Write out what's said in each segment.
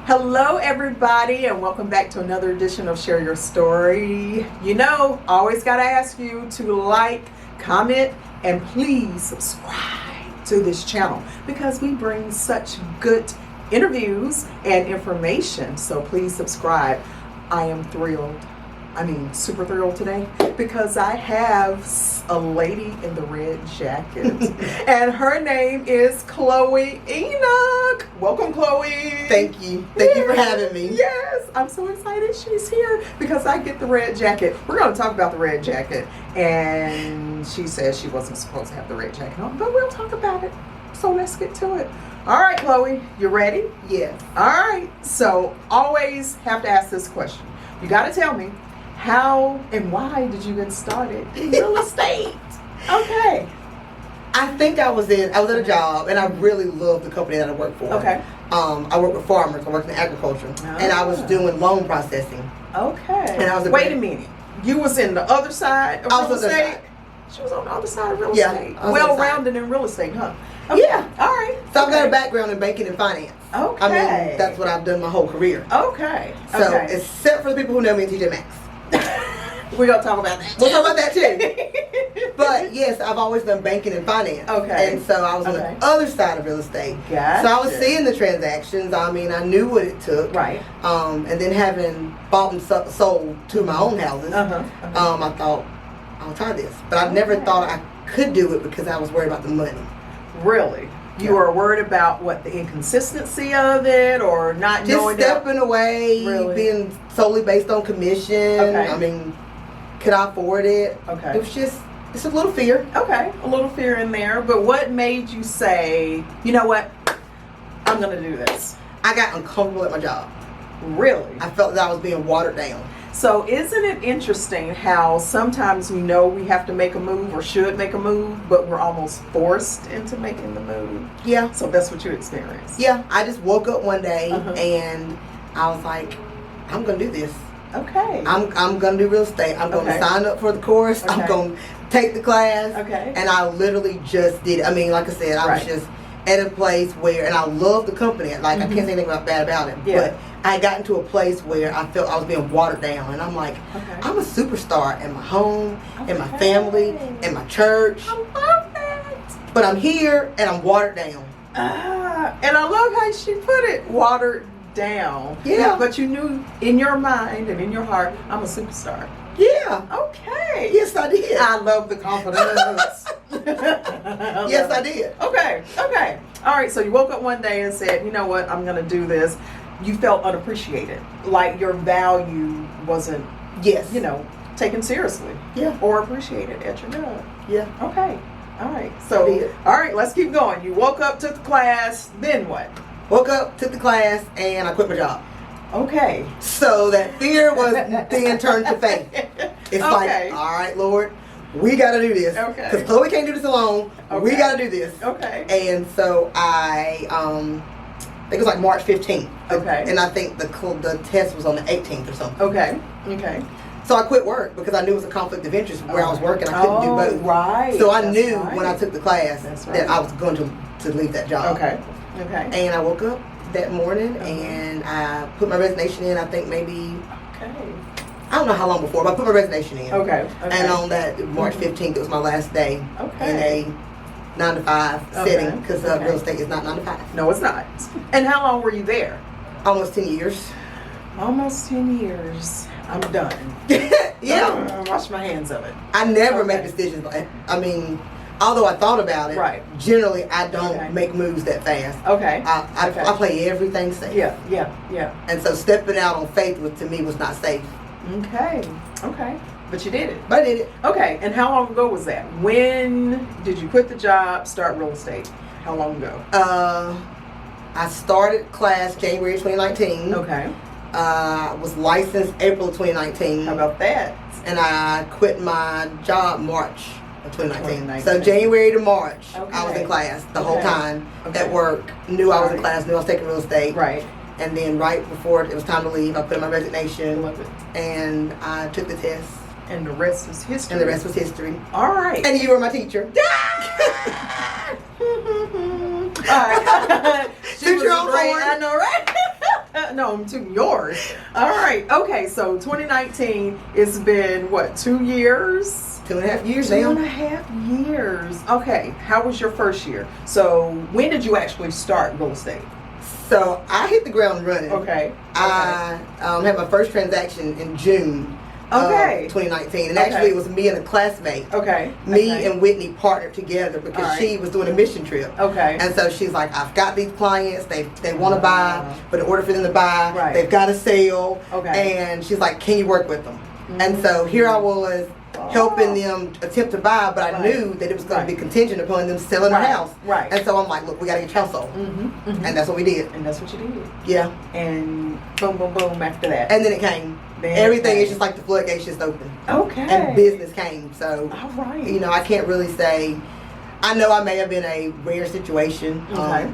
Hello everybody, and welcome back to another edition of Share Your Story. You know, always got to ask you to like, comment, and please subscribe to this channel because we bring such good interviews and information. So please subscribe. I am thrilled. Super thrilled today because I have a lady in the red jacket and her name is Chloe Enoch. Welcome, Chloe. Thank you. Thank you for having me. Yes, I'm so excited she's here because I get the red jacket. We're going to talk about the red jacket, and she says she wasn't supposed to have the red jacket on, but we'll talk about it. So let's get to it. All right, Chloe, you ready? Yes. All right. So always have to ask this question. You got to tell me, how and why did you get started in real estate? Okay. I think I was at a job, and I really loved the company that I worked for. Okay. I worked with farmers. I worked in agriculture, and I was doing loan processing. Okay. And I was Wait a minute. You was in the other side of real estate? She was on the other side of real estate. Well-rounded in real estate, huh? Okay. Yeah. All right. So I've got a background in banking and finance. Okay. I mean, that's what I've done my whole career. Okay. So except for the people who know me in TJ Maxx. We're going to talk about that. We'll talk about that too. But yes, I've always done banking and finance. Okay. And so I was on the other side of real estate. Gotcha. So I was seeing the transactions. I mean, I knew what it took. Right. And then having bought and sold two of my own houses, I thought, I'll try this. But I never thought I could do it because I was worried about the money. Really? You were worried about what, the inconsistency of it, or not knowing? Just stepping away, Really? being solely based on commission. Okay. I mean, could I afford it? Okay. It was it's a little fear. Okay, a little fear in there. But what made you say, you know what, I'm going to do this? I got uncomfortable at my job. Really? I felt that I was being watered down. So isn't it interesting how sometimes we know we have to make a move or should make a move, but we're almost forced into making the move? Yeah. So that's what you experienced? Yeah. I just woke up one day and I was like, I'm going to do this. Okay. I'm going to do real estate. I'm going to sign up for the course. I'm going to take the class. Okay. And I literally just did it. I mean, like I said, I was just at a place where, and I love the company. Like, I can't say anything bad about it. Yeah. But I got into a place where I felt I was being watered down. And I'm like, I'm a superstar in my home, in my family, in my church. I love that. But I'm here and I'm watered down. And I love how she put it, watered down. Yeah. But you knew in your mind and in your heart, I'm a superstar. Yeah. Okay. Yes, I did. I love the confidence. Yes, I did. Okay. All right, so you woke up one day and said, you know what, I'm going to do this. You felt unappreciated. Like your value wasn't, taken seriously. Yeah. Or appreciated at your job. Yeah. Okay. All right. So, all right, let's keep going. You woke up, took the class, then what? Woke up, took the class, and I quit my job. Okay. So that fear was then turned to faith. It's like, all right, Lord, we got to do this. Okay. Because Chloe can't do this alone. Okay. We got to do this. Okay. And so I think it was like March 15th. Okay. And I think the test was on the 18th or something. Okay. So I quit work because I knew it was a conflict of interest where I was working. I couldn't do both. Right. So I knew when I took the class that I was going to leave that job. Okay. And I woke up that morning and I put my resignation in. I think maybe I don't know how long before, but I put my resignation in. Okay. And on that March 15th, it was my last day in a 9-to-5 setting because real estate is not 9-to-5. No, it's not. And how long were you there? Almost 10 years. Almost 10 years. I'm done. Yeah. Wash my hands of it. I never make decisions. I mean, although I thought about it, generally I don't make moves that fast. Okay. I play everything safe. Yeah. And so stepping out on faith to me was not safe. Okay. But you did it. But I did it. Okay. And how long ago was that? When did you quit the job, start real estate? How long ago? I started class January 2019. Okay. I was licensed April 2019. How about that? And I quit my job March of 2019. So January to March, I was in class the whole time at work. Knew I was in class, knew I was taking real estate. Right. And then right before it was time to leave, I put in my resignation. Love it. And I took the test. And the rest is history. And the rest was history. All right. And you were my teacher. All right. Toot your own horn. I know, right? No, I'm to yours. All right. Okay. So 2019, it's been what, 2 years? 2.5 years now. now. 2.5 years. Okay. How was your first year? So when did you actually start real estate? So I hit the ground running. Okay. I had my first transaction in June. Okay. 2019, and actually it was me and a classmate. Okay. Me and Whitney partnered together because she was doing a mission trip. Okay. And so she's like, I've got these clients, they want to buy, but in order for them to buy, they've got to sell. Okay. And she's like, can you work with them? And so here I was helping them attempt to buy, but I knew that it was going to be contingent upon them selling their house. Right. And so I'm like, look, we got to get your house sold. And that's what we did. And that's what you did. Yeah. And boom, boom, boom after that. And then it came. Everything is just like the floodgates just open. Okay. And business came. So, all right. You know, I can't really say. I know I may have been a rare situation. Okay.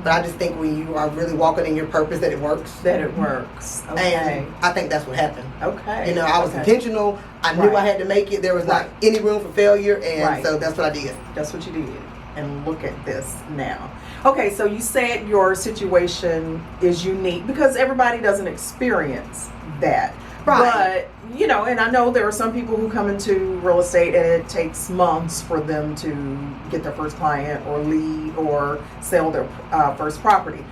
But I just think when you are really walking in your purpose, that it works. That it works. Okay. And I think that's what happened. Okay. You know, I was intentional. I knew I had to make it. There was not any room for failure. And so that's what I did. That's what you did. And look at this now. Okay, so you said your situation is unique because everybody doesn't experience that. Right. But, you know, and I know there are some people who come into real estate and it takes months for them to get their first client or lead or sell their first property.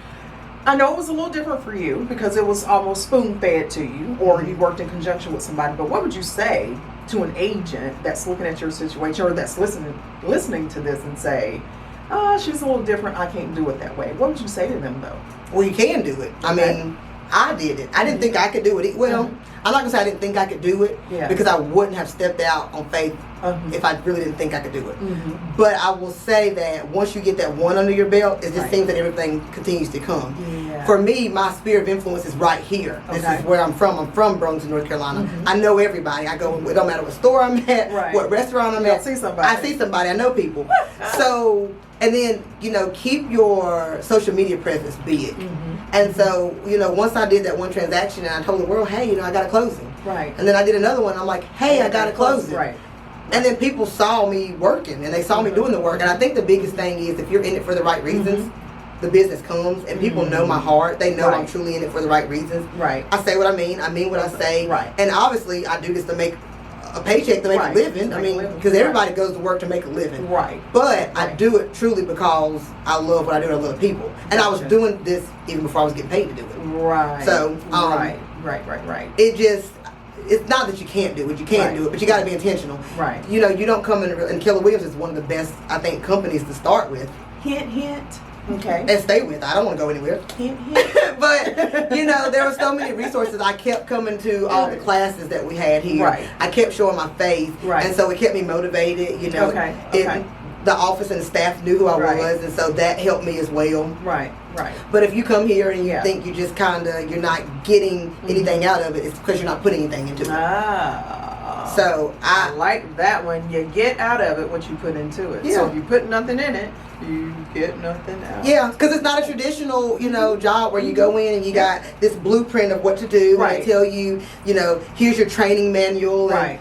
I know it was a little different for you because it was almost spoon-fed to you, or you worked in conjunction with somebody. But what would you say to an agent that's looking at your situation or that's listening to this and say, oh, she's a little different, I can't do it that way? What would you say to them, though? Well, you can do it. I mean, I did it. I didn't think I could do it. Well, I'm not going to say I didn't think I could do it because I wouldn't have stepped out on faith if I really didn't think I could do it. But I will say that once you get that one under your belt, it just seems that everything continues to come. For me, my sphere of influence is right here. This is where I'm from. I'm from Burlington, North Carolina. I know everybody. I go, it don't matter what store I'm at, what restaurant I'm at. I see somebody. I know people. So, and then, you know, keep your social media presence big. And so, you know, once I did that one transaction and I told the world, hey, you know, I got a closing. And then I did another one. I'm like, hey, I got a closing. And then people saw me working and they saw me doing the work. And I think the biggest thing is if you're in it for the right reasons, the business comes and people know my heart. They know I'm truly in it for the right reasons. I say what I mean what I say. And obviously I do this to make a paycheck to make a living. I mean, because everybody goes to work to make a living. But I do it truly because I love what I do and I love people. And I was doing this even before I was getting paid to do it. So, it just, it's not that you can't do it. You can do it, but you got to be intentional. You know, you don't come in, and Keller Williams is one of the best, I think, companies to start with. Hint, hint. Okay. And stay with. I don't want to go anywhere. Hint, hint. But, you know, there were so many resources. I kept coming to all the classes that we had here. I kept showing my faith. And so it kept me motivated, you know. The office and the staff knew who I was, and so that helped me as well. But if you come here and you think you just you're not getting anything out of it, it's because you're not putting anything into it. So I like that one. You get out of it what you put into it. So if you put nothing in it, you get nothing out. Because it's not a traditional, you know, job where you go in and you got this blueprint of what to do. And they tell you, you know, here's your training manual. And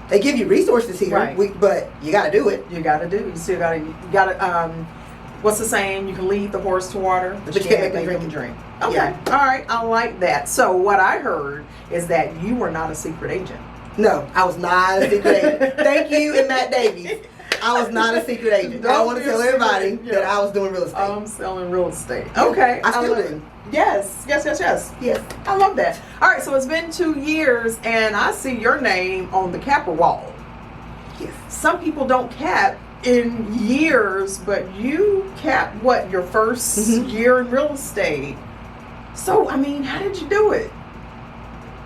they give you resources here, but you got to do it. You got to do. You still got to. You got to. What's the saying? You can lead the horse to water, but you can't make him drink. Okay. All right. I like that. So what I heard is that you were not a secret agent. No, I was not a secret agent. Thank you, and Matt Davies. I was not a secret agent. I want to tell everybody that I was doing real estate. I'm selling real estate. Okay. I still do. Yes. I love that. All right, so it's been 2 years, and I see your name on the capper wall. Yes. Some people don't cap in years, but you capped what, your first year in real estate. So, I mean, how did you do it?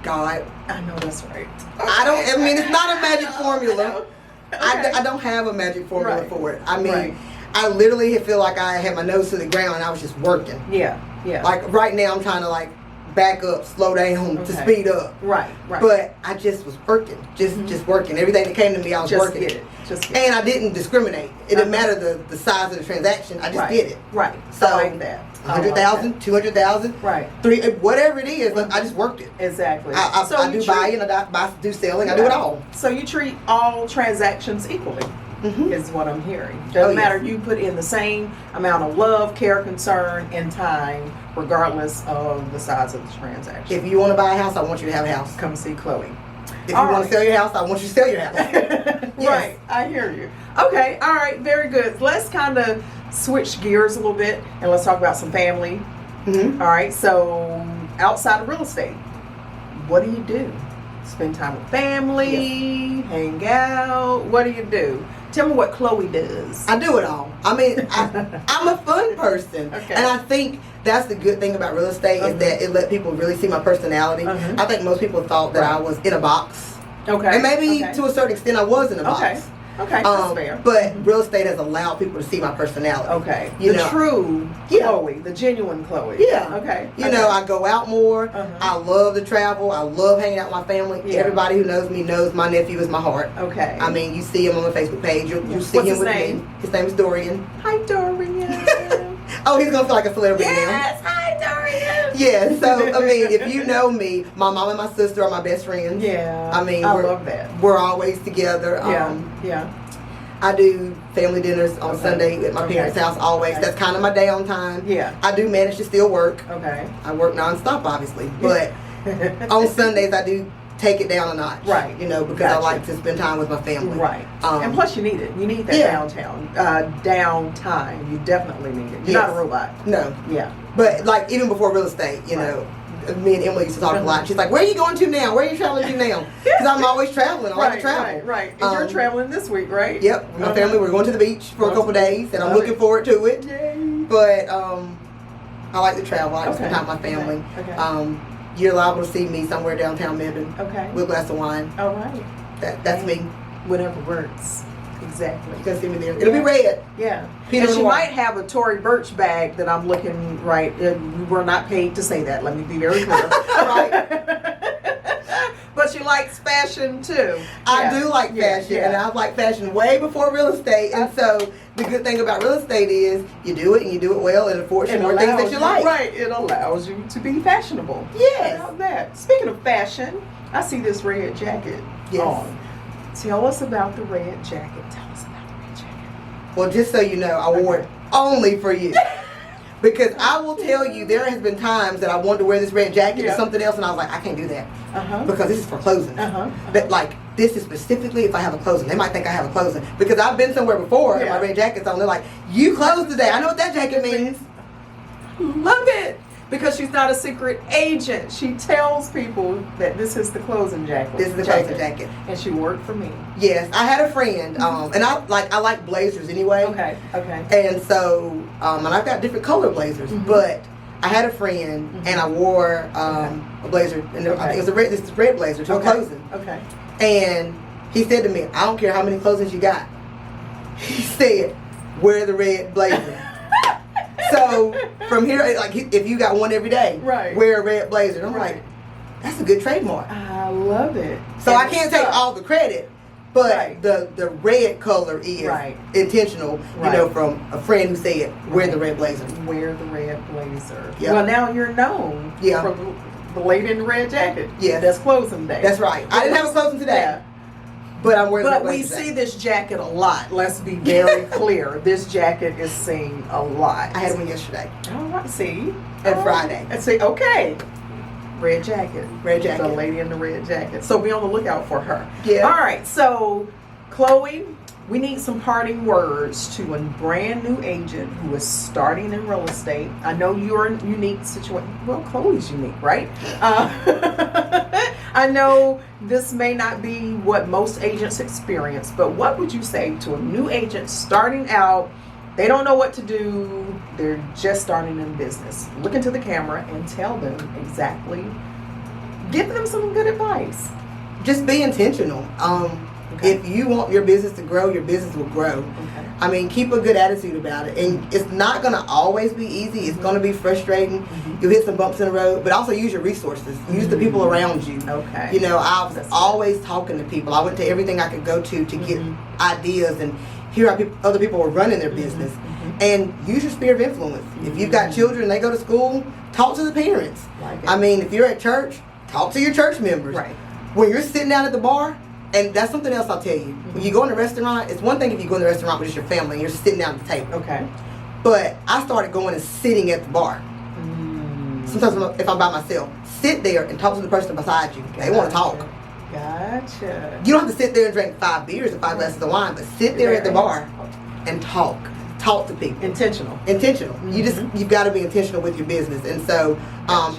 God. I know that's right. Okay. I mean, it's not a magic formula. I don't have a magic formula for it. I mean, I literally feel like I had my nose to the ground and I was just working. Like right now I'm trying to like back up, slow down to speed up. But I just was working, just working. Everything that came to me, I was working. And I didn't discriminate. It didn't matter the size of the transaction. I just did it. So I like that. 100,000, 200,000, 3, whatever it is. I just worked it. Exactly. I do buying, I do selling. I do it all. So you treat all transactions equally. is what I'm hearing. Doesn't matter. You put in the same amount of love, care, concern, and time, regardless of the size of the transaction. If you want to buy a house, I want you to have a house. Come see Chloe. If you want to sell your house, I want you to sell your house. Yes. Right, I hear you. Okay, all right, very good. Let's kind of switch gears a little bit and let's talk about some family. All right, so outside of real estate, what do you do? Spend time with family, hang out. What do you do? Tell me what Chloe does. I do it all. I mean, I'm a fun person. Okay. And I think that's the good thing about real estate is that it let people really see my personality. I think most people thought that I was in a box. Okay. And maybe to a certain extent I was in a box. Okay, that's fair. But real estate has allowed people to see my personality. Okay. You the know, true Chloe, the genuine Chloe. Yeah. Okay. You know, I go out more. I love to travel. I love hanging out with my family. Yeah. Everybody who knows me knows my nephew is my heart. Okay. I mean, you see him on my Facebook page. You see What's him his with name? me. His name is Dorian. Hi, Dorian. Oh, he's going to feel like a celebrity now. Yes, hi, Dorian. Yeah, so, I mean, if you know me, my mom and my sister are my best friends. Yeah. I mean, I love that. We're always together. Yeah. I do family dinners on Sunday at my parents' house always. That's kind of my downtime. Yeah. I do manage to still work. Okay. I work nonstop, obviously. But on Sundays, I do take it down a notch. Right. You know, because I like to spend time with my family. Right. And plus you need it. You need that downtime. You definitely need it. You're not a robot. No. Yeah. But like even before real estate, you know, me and Emily used to talk a lot. She's like, "Where are you going to now? Where are you traveling to now?" Because I'm always traveling. I like to travel. Right. And you're traveling this week, right? Yep. With my family, we're going to the beach for a couple days, and I'm looking forward to it. Yay. But I like to travel. I like to spend time with my family. Okay. You're liable to see me somewhere downtown Mendon. Okay. With a glass of wine. All right. That's me. Whatever works. Exactly. You can see me there. It'll be red. Yeah. Peter and she Noir. might have a Tory Burch bag that I'm looking right. We were not paid to say that. Let me be very clear. Right. But she likes fashion too. I do like fashion, and I've liked fashion way before real estate. And so the good thing about real estate is you do it and you do it well, and it affords you more things that you like. Right. It allows you to be fashionable. Yes. How about that? Speaking of fashion, I see this red jacket on. Tell us about the red jacket. Tell us about the red jacket. Well, just so you know, I wore it only for you. Because I will tell you, there has been times that I wanted to wear this red jacket or something else, and I was like, I can't do that. Because this is for closing. But like, this is specifically if I have a closing. They might think I have a closing. Because I've been somewhere before and my red jacket's on. They're like, you closed today. I know what that jacket means. Love it. Because she's not a secret agent. She tells people that this is the closing jacket. This is the closing jacket. And she worked for me. Yes, I had a friend, and I like blazers anyway. Okay. And so, and I've got different color blazers, but I had a friend, and I wore a blazer, and I think it was a red. This is red blazer to a closing. Okay. And he said to me, "I don't care how many closings you got." He said, "Wear the red blazer." So from here, like if you got one every day, wear a red blazer. And I'm like, that's a good trademark. I love it. So I can't take all the credit, but the red color is intentional. You know, from a friend who said, wear the red blazer. Wear the red blazer. Yep. Well, now you're known for the lady in the red jacket. Yeah, that's closing day. That's right. I didn't have a closing today. But I'm wearing. But we see this jacket a lot. Let's be very clear. This jacket is seen a lot. I had one yesterday. Oh, I see. And Friday. And see. Okay. Red jacket. Red jacket. The lady in the red jacket. So be on the lookout for her. Yeah. All right. So, Chloe, we need some parting words to a brand new agent who is starting in real estate. I know you're in a unique situation. Well, Chloe's unique, right? I know this may not be what most agents experience, but what would you say to a new agent starting out? They don't know what to do. They're just starting in business. Look into the camera and tell them exactly. Give them some good advice. Just be intentional. If you want your business to grow, your business will grow. Okay. I mean, keep a good attitude about it. And it's not going to always be easy. It's going to be frustrating. You'll hit some bumps in the road, but also use your resources. Use the people around you. Okay. You know, I was always talking to people. I went to everything I could go to get ideas and hear how other people were running their business. And use your sphere of influence. If you've got children, they go to school, talk to the parents. I mean, if you're at church, talk to your church members. Right. When you're sitting down at the bar, and that's something else I'll tell you. When you go in a restaurant, it's one thing if you go in the restaurant with just your family and you're sitting down at the table. Okay. But I started going and sitting at the bar. Sometimes if I'm by myself, sit there and talk to the person beside you. They want to talk. Gotcha. You don't have to sit there and drink 5 beers or 5 glasses of wine, but sit there at the bar and talk. Talk to people. Intentional. You've got to be intentional with your business, and so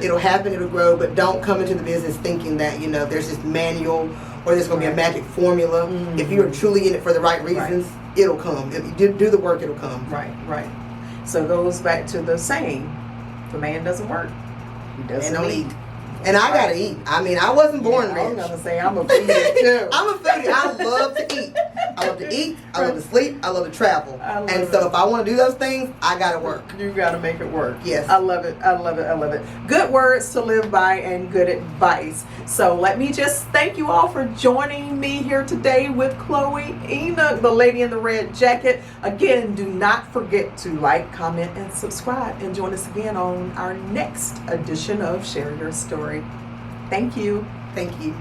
it'll happen, it'll grow, but don't come into the business thinking that there's this manual or there's going to be a magic formula. If you're truly in it for the right reasons, it'll come. If you do the work, it'll come. Right. So it goes back to the saying: the man doesn't work, he doesn't eat. And I gotta eat. I mean, I wasn't born rich. I was gonna say I'm a foodie too. I'm a foodie. I love to eat. I love to eat. I love to sleep. I love to travel. And so if I want to do those things, I gotta work. You gotta make it work. Yes. I love it. Good words to live by and good advice. So let me just thank you all for joining me here today with Chloe Enoch, the lady in the red jacket. Again, do not forget to like, comment, and subscribe, and join us again on our next edition of Share Your Story. Thank you. Thank you.